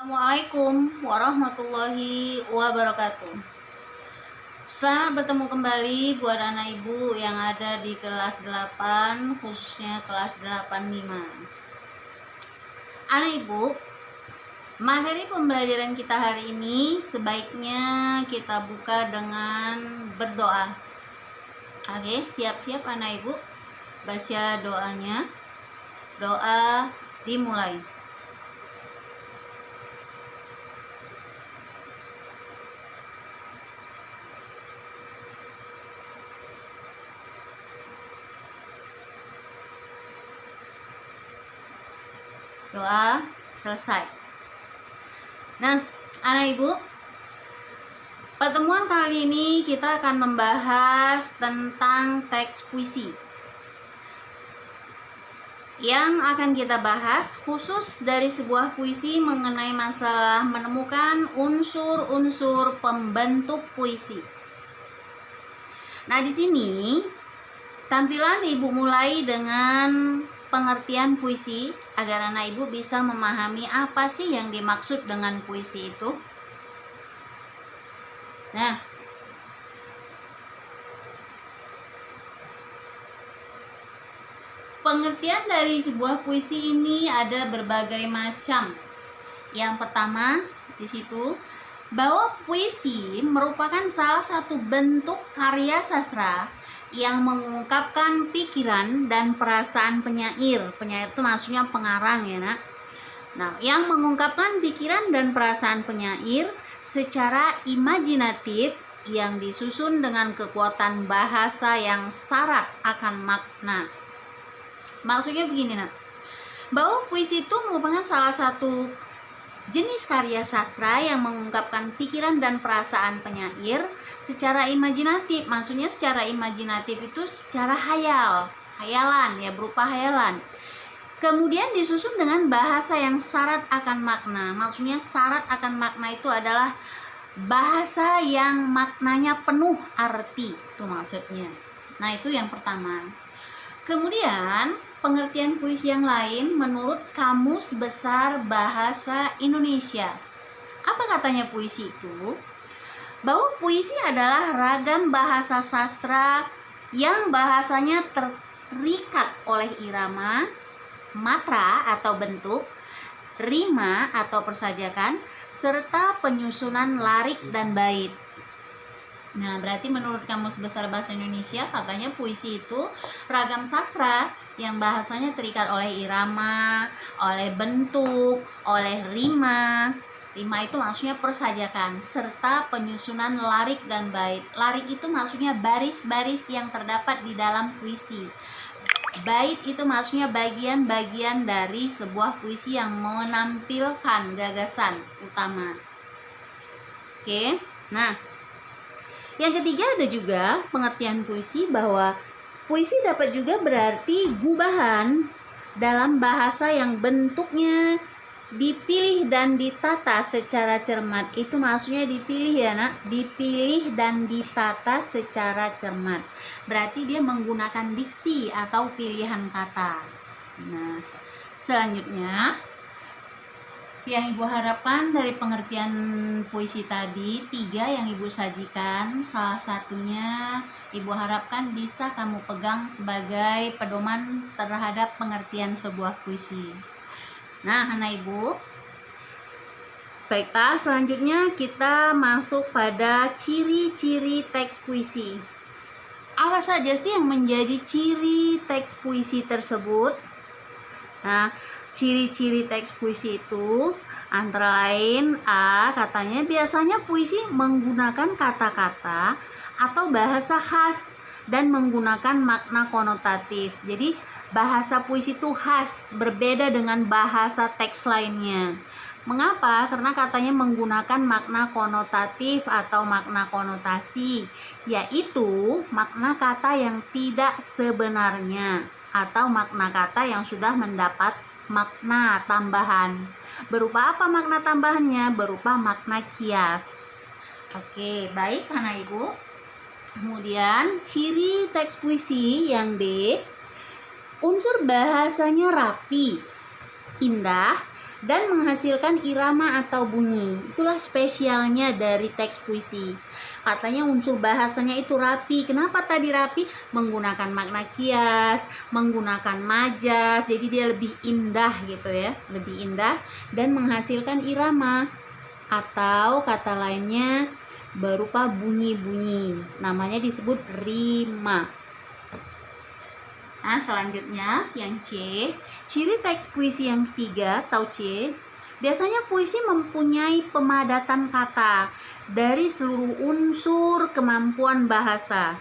Assalamualaikum warahmatullahi wabarakatuh. Selamat bertemu kembali buat anak ibu yang ada di kelas 8, khususnya kelas 85. Anak ibu, materi pembelajaran kita hari ini sebaiknya kita buka dengan berdoa. Oke, siap-siap anak ibu, baca doanya. Doa dimulai. Doa selesai. Nah, anak ibu, pertemuan kali ini kita akan membahas tentang teks puisi. Yang akan kita bahas khusus dari sebuah puisi mengenai masalah menemukan unsur-unsur pembentuk puisi. Nah, di sini tampilan ibu mulai dengan pengertian puisi agar anak ibu bisa memahami apa sih yang dimaksud dengan puisi itu. Nah, pengertian dari sebuah puisi ini ada berbagai macam. Yang pertama di situ bahwa puisi merupakan salah satu bentuk karya sastra yang mengungkapkan pikiran dan perasaan penyair. Penyair itu maksudnya pengarang ya nak. Nah, yang mengungkapkan pikiran dan perasaan penyair secara imajinatif yang disusun dengan kekuatan bahasa yang syarat akan makna. Maksudnya begini nak, bahwa puisi itu merupakan salah satu jenis karya sastra yang mengungkapkan pikiran dan perasaan penyair secara imajinatif. Maksudnya secara imajinatif itu secara hayalan ya, berupa hayalan. Kemudian disusun dengan bahasa yang syarat akan makna. Maksudnya syarat akan makna itu adalah bahasa yang maknanya penuh arti. Itu maksudnya. Nah, itu yang pertama. Kemudian pengertian puisi yang lain menurut Kamus Besar Bahasa Indonesia. Apa katanya puisi itu? Bahwa puisi adalah ragam bahasa sastra yang bahasanya terikat oleh irama, matra atau bentuk, rima atau persajakan, serta penyusunan larik dan bait. Nah, berarti menurut Kamus Besar Bahasa Indonesia katanya puisi itu ragam sastra yang bahasanya terikat oleh irama, oleh bentuk, oleh rima. Rima itu maksudnya persajakan serta penyusunan larik dan bait. Larik itu maksudnya baris-baris yang terdapat di dalam puisi. Bait itu maksudnya bagian-bagian dari sebuah puisi yang menampilkan gagasan utama. Oke. Nah, yang ketiga ada juga pengertian puisi bahwa puisi dapat juga berarti gubahan dalam bahasa yang bentuknya dipilih dan ditata secara cermat. Itu maksudnya dipilih ya nak, dipilih dan ditata secara cermat. Berarti dia menggunakan diksi atau pilihan kata. Nah, selanjutnya yang ibu harapkan dari pengertian puisi tadi, 3 yang ibu sajikan, salah satunya ibu harapkan bisa kamu pegang sebagai pedoman terhadap pengertian sebuah puisi. Nah, anak ibu, baiklah, selanjutnya kita masuk pada ciri-ciri teks puisi. Apa saja sih yang menjadi ciri teks puisi tersebut? Nah, ciri-ciri teks puisi itu antara lain katanya biasanya puisi menggunakan kata-kata atau bahasa khas dan menggunakan makna konotatif. Jadi bahasa puisi itu khas, berbeda dengan bahasa teks lainnya. Mengapa? Karena katanya menggunakan makna konotatif atau makna konotasi, yaitu makna kata yang tidak sebenarnya atau makna kata yang sudah mendapat makna tambahan. Berupa apa makna tambahannya? Berupa makna kias. Oke, baik anak ibu. Kemudian ciri teks puisi yang B, unsur bahasanya rapi, indah, dan menghasilkan irama atau bunyi. Itulah spesialnya dari teks puisi. Katanya unsur bahasanya itu rapi. Kenapa tadi rapi? Menggunakan makna kias, menggunakan majas, jadi dia lebih indah gitu ya, lebih indah, dan menghasilkan irama atau kata lainnya berupa bunyi-bunyi. Namanya disebut rima. Nah, selanjutnya yang C, ciri teks puisi yang ketiga atau C, biasanya puisi mempunyai pemadatan kata dari seluruh unsur kemampuan bahasa.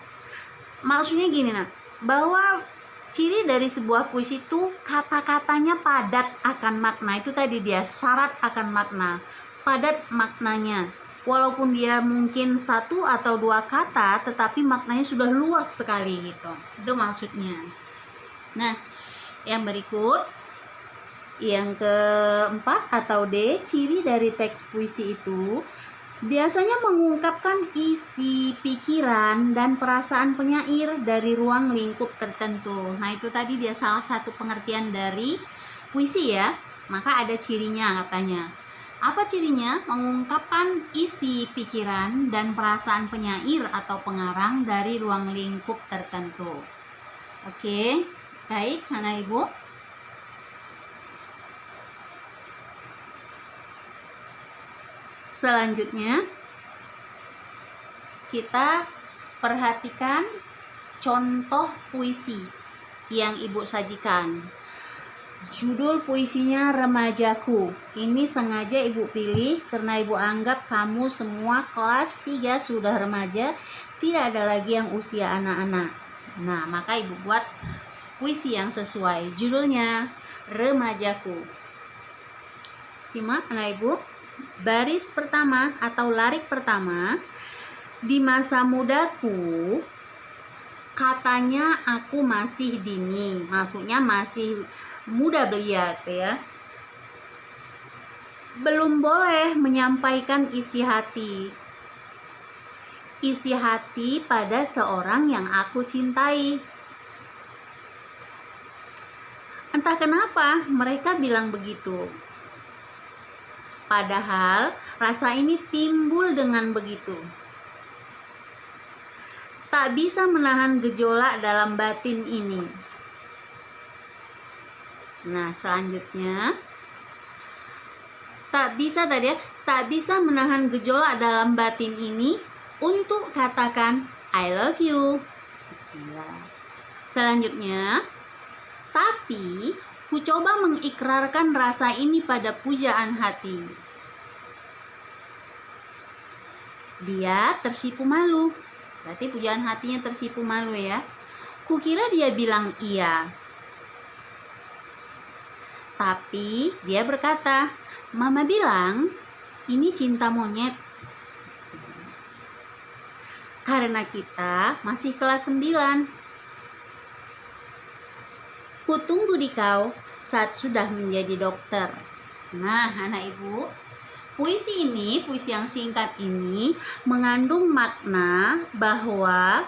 Maksudnya gini nah, bahwa ciri dari sebuah puisi itu kata-katanya padat akan makna. Itu tadi dia syarat akan makna, padat maknanya. Walaupun dia mungkin satu atau dua kata, tetapi maknanya sudah luas sekali gitu. Itu maksudnya. Nah, yang berikut, yang keempat atau D, ciri dari teks puisi itu biasanya mengungkapkan isi pikiran dan perasaan penyair dari ruang lingkup tertentu. Nah, itu tadi dia salah satu pengertian dari puisi ya. Maka ada cirinya katanya. Apa cirinya? Mengungkapkan isi pikiran dan perasaan penyair atau pengarang dari ruang lingkup tertentu. Oke. Baik, anak ibu. Selanjutnya, kita perhatikan contoh puisi yang ibu sajikan. Judul puisinya Remajaku. Ini sengaja ibu pilih karena ibu anggap kamu semua kelas 3 sudah remaja, tidak ada lagi yang usia anak-anak. Nah, maka ibu buat puisi yang sesuai. Judulnya Remajaku. Simak anak ibu. Baris pertama atau larik pertama. Di masa mudaku, katanya aku masih dini. Maksudnya masih muda belia ya. Belum boleh menyampaikan isi hati. Isi hati pada seorang yang aku cintai. Entah kenapa mereka bilang begitu. Padahal rasa ini timbul dengan begitu. Tak bisa menahan gejolak dalam batin ini. Nah, selanjutnya tak bisa menahan gejolak dalam batin ini untuk katakan I love you. Selanjutnya, tapi ku coba mengikrarkan rasa ini pada pujaan hati. Dia tersipu malu. Berarti pujaan hatinya tersipu malu ya. Kukira dia bilang iya. Tapi dia berkata, Mama bilang ini cinta monyet. Karena kita masih kelas 9. Kutunggu di kau saat sudah menjadi dokter. Nah, anak ibu, puisi yang singkat ini mengandung makna bahwa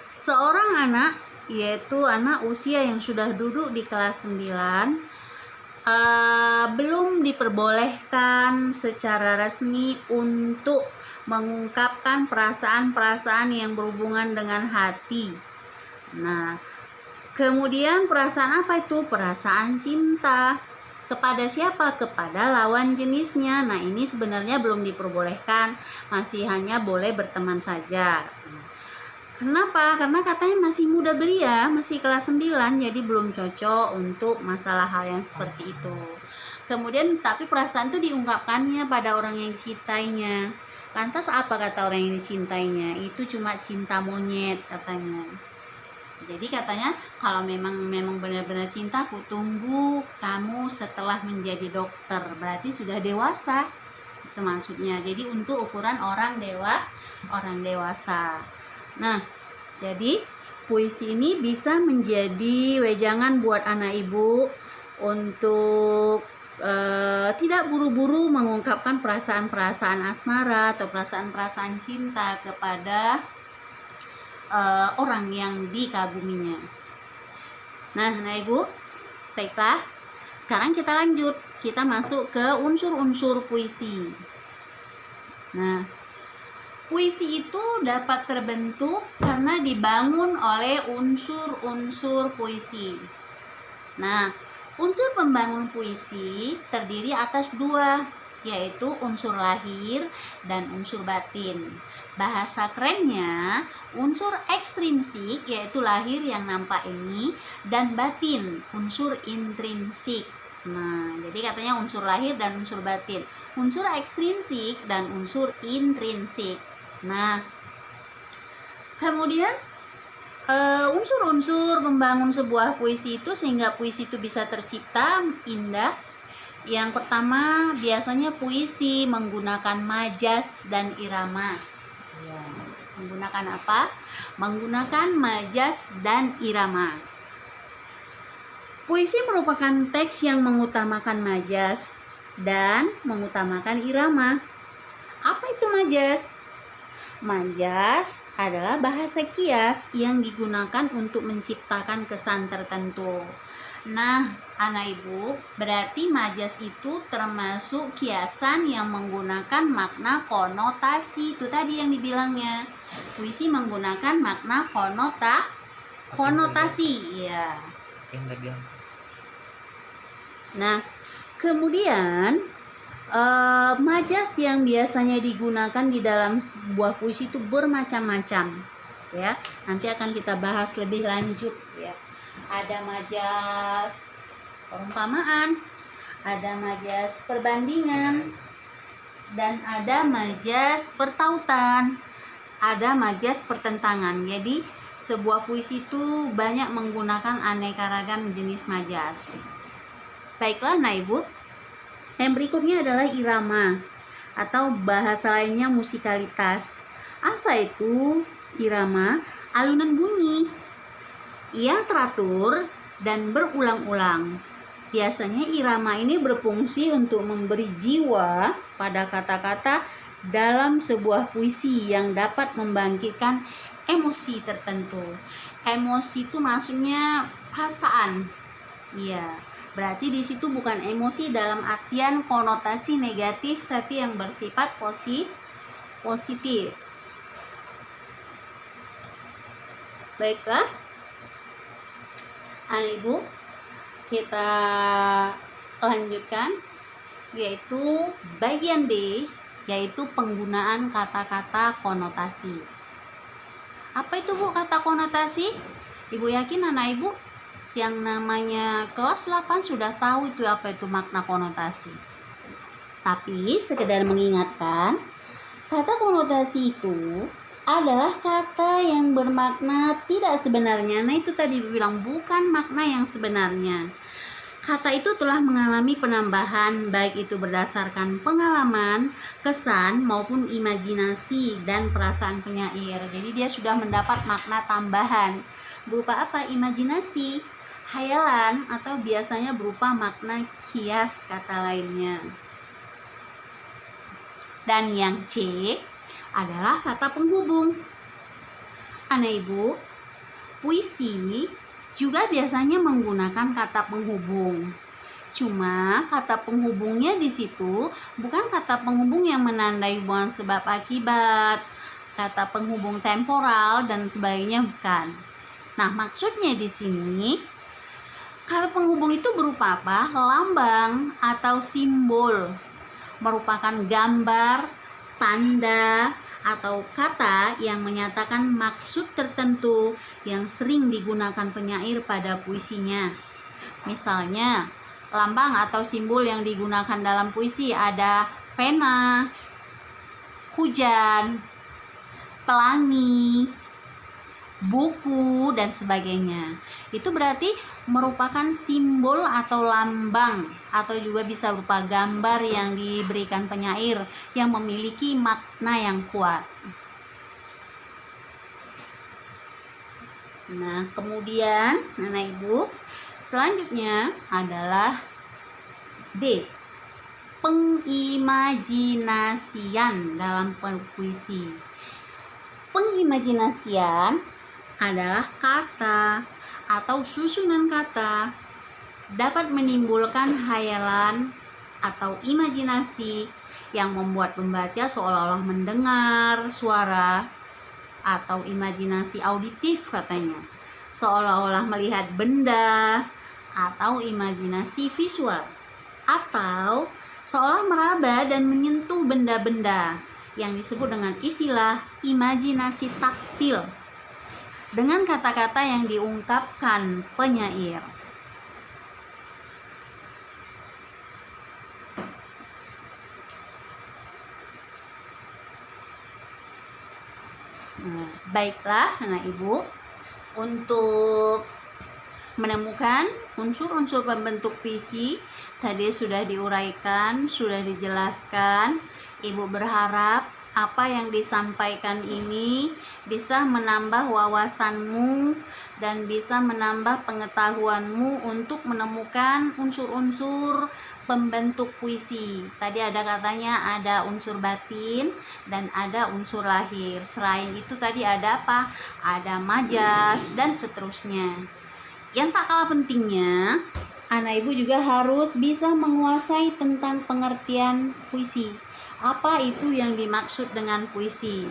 seorang anak, yaitu anak usia yang sudah duduk di kelas 9, belum diperbolehkan secara resmi untuk mengungkapkan perasaan-perasaan yang berhubungan dengan hati. Nah, kemudian perasaan apa itu? Perasaan cinta. Kepada siapa? Kepada lawan jenisnya. Nah, ini sebenarnya belum diperbolehkan, masih hanya boleh berteman saja. Kenapa? Karena katanya masih muda belia, masih kelas 9, jadi belum cocok untuk masalah hal yang seperti itu. Kemudian, tapi perasaan itu diungkapkannya pada orang yang dicintainya. Lantas apa kata orang yang dicintainya? Itu cuma cinta monyet katanya. Jadi katanya kalau memang benar-benar cinta, aku tunggu kamu setelah menjadi dokter. Berarti sudah dewasa. Itu maksudnya. Jadi untuk ukuran orang dewasa. Nah, jadi puisi ini bisa menjadi wejangan buat anak ibu untuk tidak buru-buru mengungkapkan perasaan-perasaan asmara atau perasaan-perasaan cinta kepada orang yang dikaguminya. Nah, ibu, baiklah. Sekarang kita lanjut. kita masuk ke unsur-unsur puisi. Nah, puisi itu dapat terbentuk karena dibangun oleh unsur-unsur puisi. Nah, unsur pembangun puisi terdiri atas dua, yaitu unsur lahir dan unsur batin. Bahasa kerennya, unsur ekstrinsik yaitu lahir yang nampak ini, dan batin, unsur intrinsik. Nah, jadi katanya unsur lahir dan unsur batin, unsur ekstrinsik dan unsur intrinsik. Nah, kemudian unsur-unsur membangun sebuah puisi itu sehingga puisi itu bisa tercipta indah. Yang pertama, biasanya puisi menggunakan majas dan irama. Ya, menggunakan apa? Menggunakan majas dan irama. Puisi merupakan teks yang mengutamakan majas dan mengutamakan irama. Apa itu majas? Majas adalah bahasa kias yang digunakan untuk menciptakan kesan tertentu. Nah, anak ibu, berarti majas itu termasuk kiasan yang menggunakan makna konotasi. Itu tadi yang dibilangnya. Puisi menggunakan makna konotasi. Ya. Nah, kemudian majas yang biasanya digunakan di dalam sebuah puisi itu bermacam-macam. Ya, nanti akan kita bahas lebih lanjut. Ya. Ada majas perumpamaan, ada majas perbandingan, dan ada majas pertautan, ada majas pertentangan. Jadi sebuah puisi itu banyak menggunakan aneka ragam jenis majas. Baiklah, nah ibu, yang berikutnya adalah irama atau bahasa lainnya musikalitas. Apa itu irama? Alunan bunyi. Ia teratur dan berulang-ulang. Biasanya irama ini berfungsi untuk memberi jiwa pada kata-kata dalam sebuah puisi yang dapat membangkitkan emosi tertentu. Emosi itu maksudnya perasaan. Iya, berarti di situ bukan emosi dalam artian konotasi negatif, tapi yang bersifat positif. Baiklah, ibu, kita lanjutkan, yaitu bagian B, yaitu penggunaan kata-kata konotasi. Apa itu bu kata konotasi? Ibu yakin anak ibu yang namanya kelas 8 sudah tahu itu apa itu makna konotasi. Tapi sekedar mengingatkan, kata konotasi itu adalah kata yang bermakna tidak sebenarnya. Nah, itu tadi bilang bukan makna yang sebenarnya. Kata itu telah mengalami penambahan, baik itu berdasarkan pengalaman, kesan, maupun imajinasi dan perasaan penyair. Jadi dia sudah mendapat makna tambahan. Berupa apa? Imajinasi, hayalan, atau biasanya berupa makna kias kata lainnya. Dan yang C adalah kata penghubung. Anak ibu, puisi juga biasanya menggunakan kata penghubung. Cuma kata penghubungnya di situ bukan kata penghubung yang menandai hubungan sebab akibat, kata penghubung temporal dan sebagainya, bukan. Nah, maksudnya di sini kata penghubung itu berupa apa? Lambang atau simbol, merupakan gambar, tanda, atau kata yang menyatakan maksud tertentu yang sering digunakan penyair pada puisinya. Misalnya, lambang atau simbol yang digunakan dalam puisi ada pena, hujan, pelangi, buku, dan sebagainya. Itu berarti merupakan simbol atau lambang, atau juga bisa berupa gambar yang diberikan penyair yang memiliki makna yang kuat. Nah, kemudian anak ibu, selanjutnya adalah D, pengimajinasian dalam puisi. Pengimajinasian adalah kata atau susunan kata dapat menimbulkan hayalan atau imajinasi yang membuat pembaca seolah-olah mendengar suara, atau imajinasi auditif katanya, seolah-olah melihat benda, atau imajinasi visual, atau seolah meraba dan menyentuh benda-benda yang disebut dengan istilah imajinasi taktil dengan kata-kata yang diungkapkan penyair. Nah, baiklah anak ibu, untuk menemukan unsur-unsur pembentuk puisi tadi sudah diuraikan, sudah dijelaskan. Ibu berharap apa yang disampaikan ini bisa menambah wawasanmu dan bisa menambah pengetahuanmu untuk menemukan unsur-unsur pembentuk puisi. Tadi ada katanya ada unsur batin dan ada unsur lahir. Selain itu tadi ada apa? Ada majas dan seterusnya. Yang tak kalah pentingnya, anak ibu juga harus bisa menguasai tentang pengertian puisi. Apa itu yang dimaksud dengan puisi?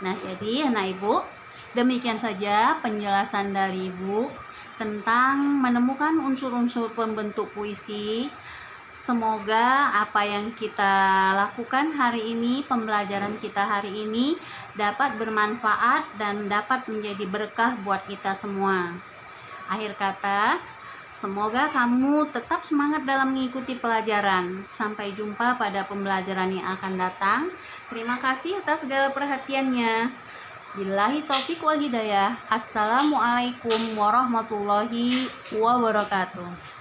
Nah, jadi anak ibu, demikian saja penjelasan dari ibu tentang menemukan unsur-unsur pembentuk puisi. Semoga apa yang kita lakukan hari ini, pembelajaran kita hari ini dapat bermanfaat dan dapat menjadi berkah buat kita semua. Akhir kata, semoga kamu tetap semangat dalam mengikuti pelajaran. Sampai jumpa pada pembelajaran yang akan datang. Terima kasih atas segala perhatiannya. Billahi taufik wal hidayah. Assalamualaikum warahmatullahi wabarakatuh.